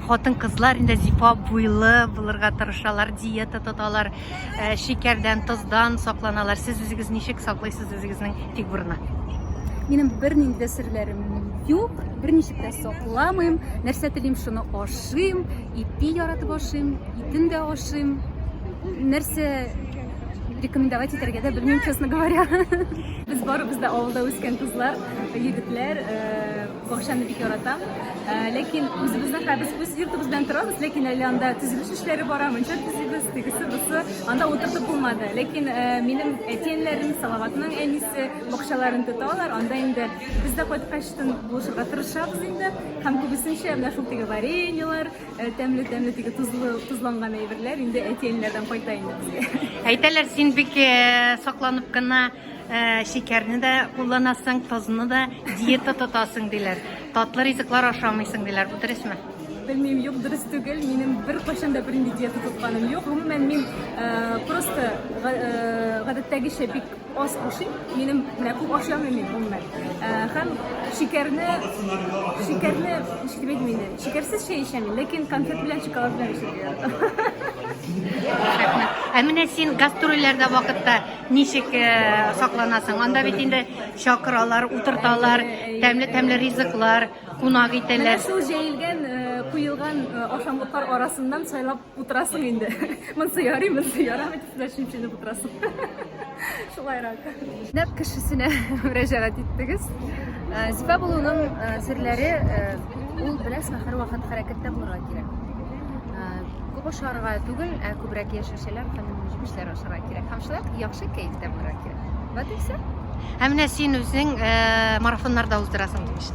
хатын кызлар инде зифа буйлы булырга тырышалар, диета тоталар, шикердән, тоздан сакланалар. Сез үзегез ничек саклыйсыз үзегезнең фигурны? Минем бернинди дә серләрем юк, берничек тә сакламыйм. Нәрсә телим шуны ашыйм, ипи яратып ашыйм, итен дә ашыйм. Нәрсә рекомендовать итәргә дә белмим, честно говоря. Без барыбыз да авылда үскән кызлар, егетләр, бакчаны бик яратам. Ләкин үзебезнең хәбез үз йортыбыз белән торабыз, ләкин әле анда төзелеш эшләре бара, мунча төзибез, тегесе бусы, анда утыртып булмады. Ләкин минем әтиәннәрем, Салаватның әнисе бакчаларын тоталар, анда инде без дә кайткачтан булышырга тырышабыз инде. Һәм күбесенчә менә шул теге вареньялар, тәмле теге тузланган әйберләр инде әтиәннәрдән кайта инде безгә. Әйтәләр, син бик сакланып кына шикерне дә кулланасың, тозны да, диета тотасың диләр. Татлы ризыклар ашамыйсың диләр. Бу дөресме? Белмим, юк, дөрес түгел. Минем бер кашан да бернинди диета тотканым юк. Гомумән мин просто гадәттәгечә бик аз ашыйм. Минем менә күп ашамыйм мин гомумән. Һәм шикерне ничек мине, шикерсез чәй эчәм, ләкин конфет белән шоколад белән эчәм. Ә менә син гастрольләрдә вакытта ничек сакланасың? Анда бит инде чакыралар, утырталар, тәмле ризыклар, кунак итәләр. Шул җәелгән, куелган ашамлыклар арасыннан сайлап утырасың инде. Монсы ярый, монсы ярамый дип дәшимчене утырасың. Шулайрак. Нәп кешесенә мөрәҗәгать иттегез. Зифа булуның серләре ул беләсезме, һәрвакыт хәрәкәттә булырга кирәк. Күп ашарга түгел, күбрәк яшәшәләр һәм җимешләр ашарга кирәк. Һәм шулай яхшы кәефтә булырга кирәк. Вот и все. Ә менә син үзең марафоннарда уздырасың димеш.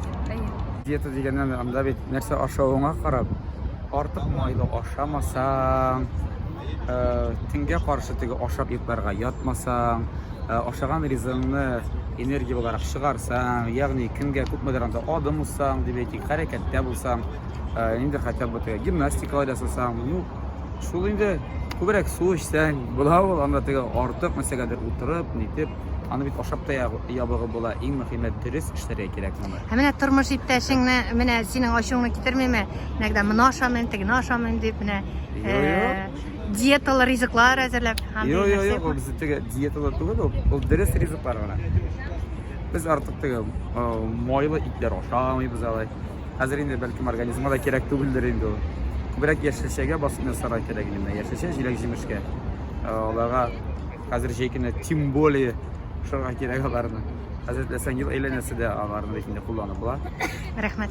Диета дигәннән анда бит нәрсә ашавыңа карап, артык майлы ашамасаң, тингә каршы теге ашап йокларга ятмасаң, ашаган ризыгыңны энергия буларак чыгарсаң, ягъни көнгә күпмедер анда адым узсаң, дип әйтик, хәрәкәттә булсаң, инде хәтта бу теге гимнастика ясасаң, ну шул инде күбрәк су эчсәң, була ул анда теге артык мәсәгәдер утырып, нитеп, аны бит ашап та ябыгы була. Иң мөһиме дөрес эшләргә кирәк моны. Ә менә тормыш иптәшеңне, менә синең ачуыңны китермиме? Нәкъдә моны ашамыйм, тегене ашамыйм дип менә диеталы ризыклар әзерләп. Юк, ул безне теге диеталы түгел, ул дөрес ризыклар гына. Без артык теге майлы итләр ашамыйбыз алай. Хәзер инде бәлкем организмга да кирәк түгелдер инде ул. Күбрәк яшелчәгә басып ясарга кирәк инде. Яшелчә, җиләк җимешкә. Аларга хәзер җәйкене тем более шуңа кирәк аларны. Хәзер дә ел әйләнәсе дә аларны инде кулланып була. Рәхмәт.